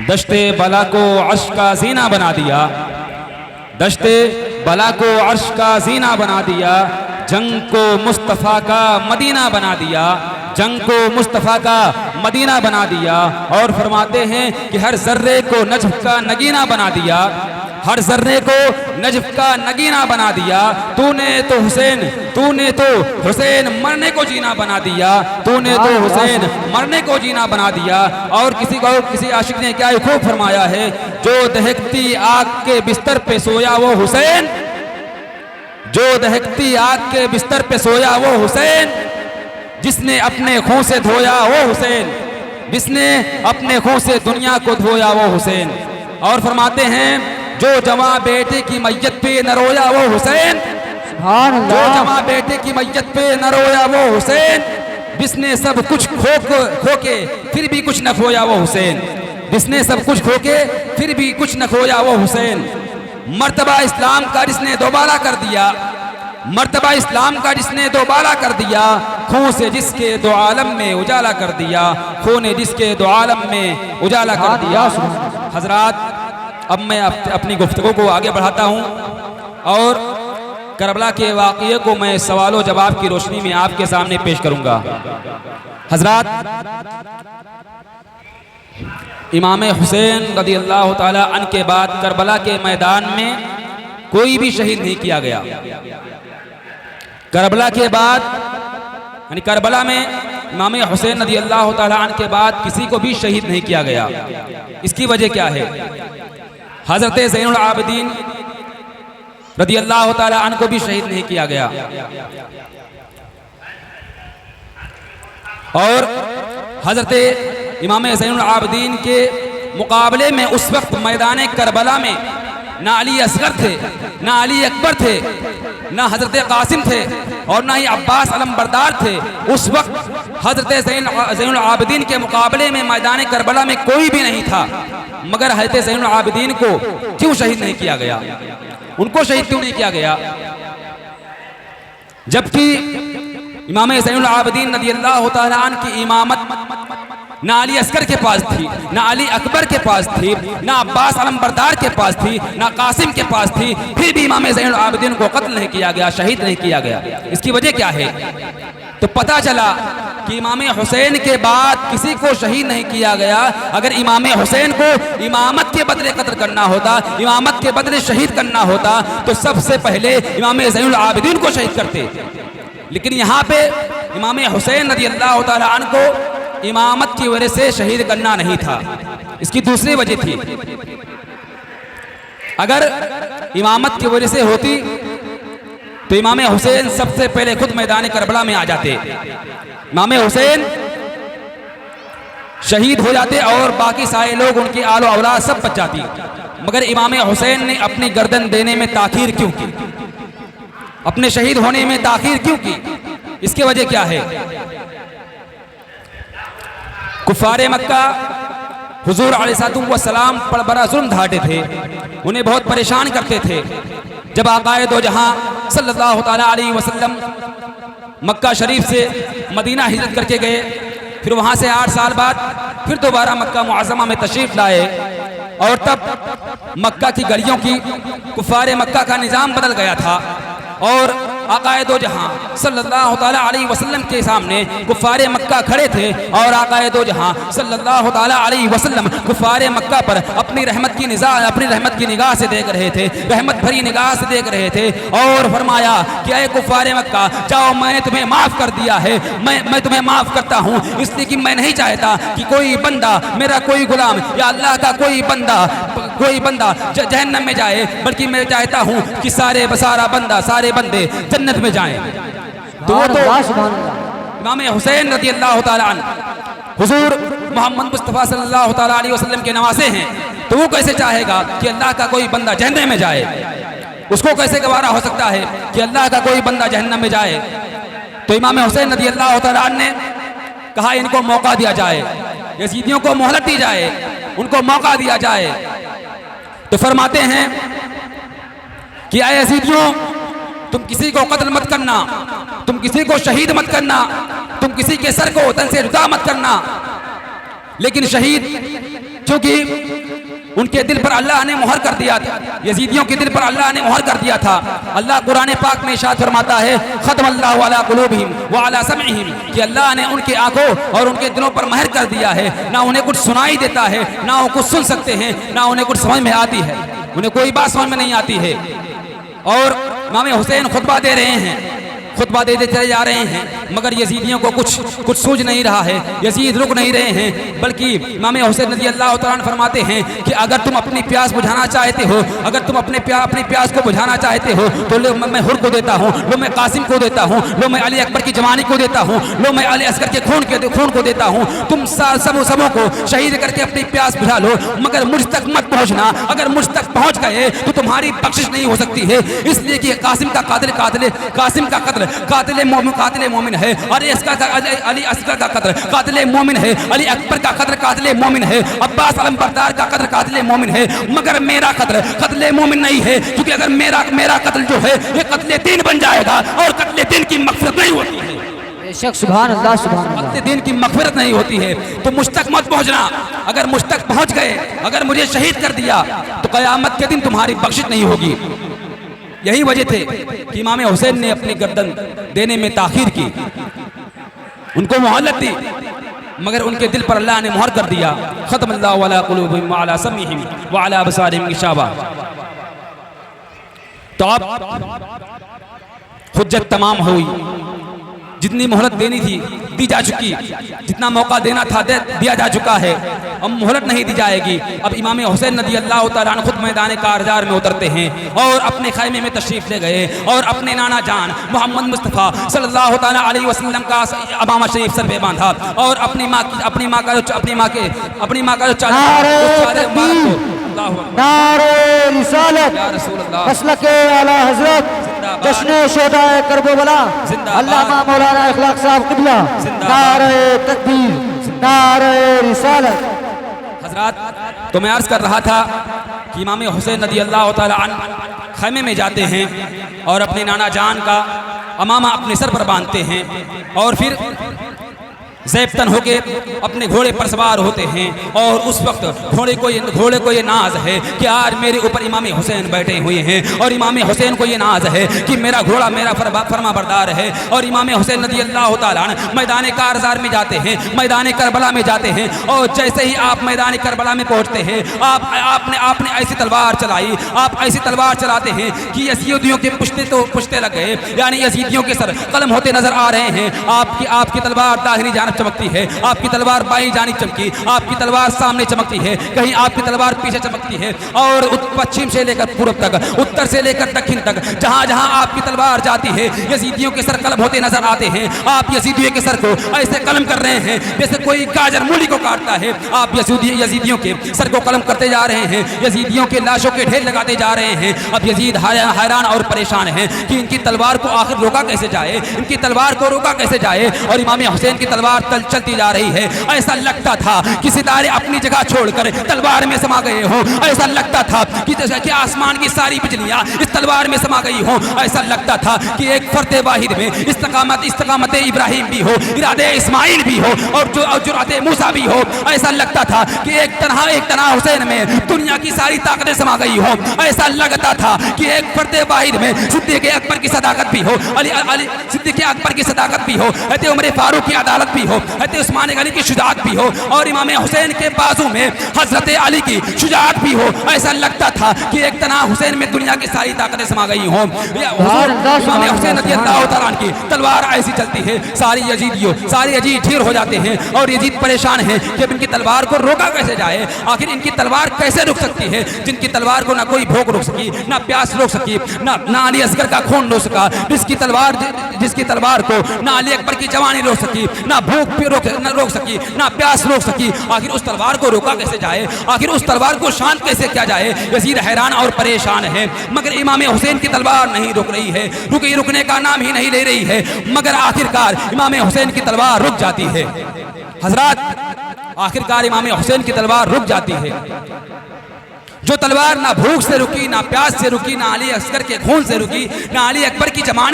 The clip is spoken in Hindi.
दश्ते बला को अर्श का जीना बना दिया, दश्ते बला को अर्श का जीना बना दिया, जंग को मुस्तफ़ा का मदीना बना दिया, जंग को मुस्तफ़ा का मदीना बना दिया। और फरमाते हैं कि हर जर्रे को नजफ का नगीना बना दिया, हर जर्रे को नजफ का नगीना बना दिया। तूने तो हुसैन मरने को जीना बना दिया, तूने तो हुसैन मरने को जीना बना दिया। और किसी आशिक ने क्या खूब फरमाया है, जो दहकती आग के बिस्तर पे सोया वो हुसैन, जो दहकती आग के बिस्तर पे सोया वो हुसैन, जिसने अपने खून से धोया वो हुसैन, जिसने अपने खून से दुनिया को धोया वो हुसैन। और फरमाते हैं जो जवां बेटे की मैयत पे न रोया वो हुसैन, जो जवां बेटे की मैयत पे न रोया वो हुसैन, जिसने सब कुछ खो के फिर भी कुछ न खोया वो हुसैन, जिसने सब कुछ खो के फिर भी कुछ न खोया वो हुसैन। मर्तबा इस्लाम का जिसने दोबारा कर दिया, मर्तबा इस्लाम का जिसने दोबारा कर दिया, खून से जिसके दो आलम में उजाला कर दिया, खून ने जिसके दो आलम में उजाला कर दिया। हजरात, अब मैं अपनी गुफ्तगू को आगे बढ़ाता हूँ और करबला के वाक़ये को मैं सवालों जवाब की रोशनी में आपके सामने पेश करूँगा। हजरात, इमाम हुसैन रज़ियल्लाहु ताला अन्हु के बाद करबला के मैदान में कोई भी शहीद नहीं किया गया। करबला के बाद यानी करबला में इमाम हुसैन रज़ियल्लाहु ताला अन्हु के बाद किसी को भी शहीद नहीं किया गया। इसकी वजह क्या है? हज़रत ज़ैनुल आबिदीन रज़ियल्लाहु ताला अन्हु को भी शहीद नहीं किया गया। और हज़रत इमाम ज़ैनुल आबिदीन के मुकाबले में उस वक्त मैदान करबला में ना अली असगर थे, ना अली अकबर थे, ना हज़रत कासिम थे और ना ही अब्बास अलमबरदार थे। उस वक्त हज़रत ज़ैनुल आबिदीन के मुकाबले में मैदान करबला में कोई भी नहीं था। मगर हज़रत ज़ैनुल आबिदीन को क्यों शहीद नहीं किया गया? उनको शहीद क्यों नहीं किया गया? जबकि इमाम ज़ैनुल आबिदीन रज़ियल्लाहु ताला अन्हु की इमामत ना अली असगर के पास थी, ना अली अकबर के पास थी, ना अब्बास अलमबरदार के पास थी, ना कासिम के पास थी, फिर भी इमाम ज़ैनुल आबिदीन को कत्ल नहीं किया गया, शहीद नहीं किया गया। इसकी वजह क्या है? तो पता चला कि इमाम हुसैन के बाद किसी को शहीद नहीं किया गया। अगर इमाम हुसैन को इमामत के बदले कत्ल करना होता, इमामत के बदले शहीद करना होता, तो सबसे पहले इमाम ज़ैनुल आबिदीन को शहीद करते। लेकिन यहाँ पे इमाम हुसैन रज़ियल्लाहु ताला अन्हु को इमामत की वजह से शहीद करना नहीं था। इसकी दूसरी वजह थी, अगर इमामत की वजह से होती तो इमाम हुसैन सबसे पहले खुद मैदान करबला में आ जाते, इमाम हुसैन शहीद हो जाते और बाकी सारे लोग, उनकी आलो औलाद सब बच जाती। मगर इमाम हुसैन ने अपनी गर्दन देने में ताखीर क्यों की? अपने शहीद होने में ताखीर क्यों की? इसकी वजह क्या है? कुफारे मक्का हुजूर अलैहिस्सलाम पर बड़ा जुल्म ढाते थे, उन्हें बहुत परेशान करते थे। जब आकाए दो जहां सल्लल्लाहु ताला अलैहि वसल्लम मक्का शरीफ से मदीना हिजरत करके गए, फिर वहां से 8 साल बाद फिर दोबारा मक्का मुअज़्ज़मा में तशरीफ लाए और तब मक्का की गलियों की कुफारे मक्का का निज़ाम बदल गया था और आकाए दो जहां सल्लल्लाहु ताला अलैहि वसल्लम के सामने कुफारे मक्का खड़े थे और आकाए दो जहां सल्लल्लाहु ताला अलैहि वसल्लम कुफारे मक्का पर अपनी रहमत की निगाह से देख रहे थे, रहमत भरी निगाह से देख रहे थे। और फरमाया कि ऐ कुफारे मक्का, जाओ, मैंने तुम्हें माफ़ कर दिया है, मैं तुम्हें माफ़ करता हूँ, इसलिए कि मैं नहीं चाहता कि कोई बंदा, मेरा कोई गुलाम या अल्लाह का कोई बंदा जहन्नम में जाए, बल्कि मैं चाहता हूँ कि सारे बंदे जन्नत में जाएं। तो इमाम हुसैन रज़ियल्लाहु ताला अन्हु हुजूर मोहम्मद मुस्तफ़ा सल्लल्लाहु ताला अलैहि वसल्लम के नवासे हैं, तो वो कैसे चाहेगा कि अल्लाह का कोई बंदा जहन्नम में जाए? उसको कैसे गवारा हो सकता है कि अल्लाह का कोई बंदा जहन्नम में जाए? तो इमाम हुसैन रज़ियल्लाहु ताला अन्हु ने कहा, इनको मौका दिया जाए, यजीदियों को मोहलत दी जाए, उनको मौका दिया जाए। तो फरमाते हैं कि ऐ यजीदियों, तुम किसी को कत्ल मत करना, तुम किसी को शहीद मत करना, तुम किसी के सर को तन से जुदा मत करना। लेकिन शहीद चूंकि उनके दिल पर अल्लाह ने मोहर कर दिया था, यजीदियों के दिल पर अल्लाह ने मोहर कर दिया था। अल्लाह कुरान पाक में इरशाद फरमाता है खत्म अल्लाहु अला कुलूबिहिम व अला समइहिम, कि अल्लाह ने उनकी आंखों और उनके दिलों पर महर कर दिया है, ना उन्हें कुछ सुनाई देता है, ना वो कुछ सुन सकते हैं, ना उन्हें कुछ समझ में आती है, उन्हें कोई बात समझ में नहीं आती है। और इमाम हुसैन खुतबा दे रहे हैं, खुतबा देते चले जा रहे हैं, मगर यजीदियों को कुछ सूझ नहीं रहा है, यजीद रुक नहीं रहे हैं। बल्कि इमाम हुसैन रज़ी अल्लाह तआला अन्हु फरमाते हैं कि अगर तुम अपनी प्यास बुझाना चाहते हो, अगर तुम अपनी प्यास को बुझाना चाहते हो तो लो मैं हुर को देता हूँ, लो मैं कासिम को देता हूँ, लो मैं अली अकबर की जवानी को देता हूँ, लो मैं अली असगर के खून को देता हूँ। तुम सबों को शहीद करके अपनी प्यास बुझा लो, मगर मुझ तक मत पहुँचना। अगर मुझ तक पहुँच गए तो तुम्हारी बख्शिश नहीं हो सकती है, इसलिए कि कासिम का कातिल मोमिन है, अली असगर का कत्ल कातिल मोमिन है, अली अकबर का कत्ल कातिल मोमिन है, अब्बास अलमबरदार का कत्ल कातिल मोमिन है, मगर मेरा कत्ल कत्ल मोमिन नहीं है। क्योंकि अगर मेरा कत्ल जो है ये कत्ल दीन बन जाएगा, और कत्ल दीन की मग़फ़िरत नहीं होती है। बेशक सुभान अल्लाह, सुभान अल्लाह। कत्ल दीन की मग़फ़िरत नहीं होती है, तो मुझ तक मत पहुँचना। अगर मुझ तक पहुँच गए, अगर मुझे शहीद कर दिया तो क़यामत के दिन तुम्हारी बख्शिश नहीं होगी। यही वजह थे कि इमाम हुसैन ने अपनी गर्दन देने में ताख़ीर की, उनको मोहलत दी, मगर उनके दिल पर अल्लाह ने मोहर कर दिया। खत्म अल्लाहु अला कुलूबिहिम व अला समइहिम व अला अबसारिहिम गिशावा। तो अब हुज्जत तमाम हुई, जितनी मोहलत देनी थी दी जा चुकी, जितना मौका देना था दिया जा चुका है, अब मोहलत नहीं दी जाएगी। अब इमाम हुसैन रज़ी अल्लाह तआला अन्हु खुद मैदान कारजार में उतरते हैं और अपने खैमे में तशरीफ़ ले गए और अपने नाना जान मोहम्मद मुस्तफ़ा सल्लल्लाहु तआला अलैहि वसल्लम का अमामा शरीफ सर पे बांधा और अपनी माँ का जो नारे रिसालत मसलके आला हज़रत जश्न शोहदाए करबला अल्लामा मौलाना इखलाक साहब क़िबला, नारे तकबीर, नारे रिसालत। हज़रात, तो मैं अर्ज़ कर रहा था कि इमाम हुसैन रज़ी अल्लाह तआला अन्हु खैमे में जाते हैं और अपने नाना जान का अमामा अपने सर पर बांधते हैं और फिर ज़ैबतन होके अपने घोड़े पर सवार होते हैं। और उस वक्त घोड़े को ये नाज है कि आज मेरे ऊपर इमाम हुसैन बैठे हुए हैं, और इमाम हुसैन को ये नाज है कि मेरा घोड़ा मेरा फरमा बरदार है। और इमाम हुसैन रज़ी अल्लाह तआला अन्हु मैदान कारजार में जाते हैं, मैदान करबला में जाते हैं, और जैसे ही आप मैदान करबला में पहुँचते हैं आपने ऐसी तलवार चलाई, आप ऐसी तलवार चलाते हैं कि यजीदियों के पुश्ते लग गए, यानी यजीदियों के सर कलम होते नजर आ रहे हैं। आपकी तलवार दाहिनी जानिब चमकती है, आपकी तलवार बाईं जानिब चमकी, आपकी तलवार सामने चमकती है, कहीं आपकी तलवार पीछे चमकती है। और पश्चिम से लेकर पूर्व तक, उत्तर से लेकर दक्षिण तक, जहां जहां आपकी तलवार जाती है यजीदियों के सर कलम होते नजर आते हैं। आप यजीदियों के सर को ऐसे कलम कर रहे हैं जैसे कोई गाजर मूली को काटता है। आप यजीदियों के सर को कलम करते जा रहे हैं, यजीदियों के लाशों के ढेर लगाते जा रहे हैं। अब यजीद हैरान और परेशान है कि इनकी तलवार को आखिर रोका कैसे जाए, इनकी तलवार को रोका कैसे जाए। और इमाम हुसैन की तलवार चलती जा रही है। ऐसा लगता था कि सितारे अपनी जगह छोड़कर तलवार में समा गए हों, ऐसा लगता था कि जैसे कि आसमान की सारी बिजलियां इस तलवार में समा गई हों, ऐसा लगता था कि एक फर्द वाहिद में इस्तकामत इब्राहिम भी हो, इरादे इस्माइल भी हो, और जुराते मूसा भी हो। ऐसा लगता था कि एक तन्हा हुसैन में दुनिया की सारी ताकतें समा गई हो। ऐसा लगता था कि एक फर्द वाहिद में सिद्दीक़ अकबर की सदाकत भी हो, सिद्दीक़ अकबर की सदाकत भी हो, उमर फारूक की अदालत भी हो, उस्मान गनी की शुजाअत भी हो, और इमाम हुसैन के बाजू में हजरत अली की शुजाअत भी हो। ऐसा लगता था कि एक तना हुसैन में दुनिया की सारी ताकतें समा गई हों। इमाम हुसैन रज़ी अल्लाह तआला अन्हु की तलवार ऐसी चलती है, सारे यजीद ढेर हो जाते हैं, और यजीद परेशान है कि अब इनकी तलवार को रोका कैसे जाए। आखिर इनकी तलवार कैसे रुक सकती है, जिनकी तलवार को ना कोई भूख रोक सकी, ना प्यास रोक सकी, ना अली असगर का खून रोक सका, जिसकी तलवार को ना अली अकबर की जवानी रोक सकी, ना भूख रोक सकी, ना प्यास रोक सकी। आखिर उस तलवार को रोका कैसे जाए, आखिर उस तलवार को शांत कैसे किया जाए। यजीद हैरान और परेशान है, मगर इमाम हुसैन की तलवार नहीं रुक रही है, रुकने का नाम ही नहीं ले रही है। मगर आखिरकार इमाम हुसैन की तलवार रुक जाती है। हजरत, आखिरकार इमाम हुसैन की तलवार रुक जाती है। जो तलवार ना भूख से रुकी, ना प्यास से रुकी, ना अली असगर के खून से रुकी, ना अली अकबर की जमानत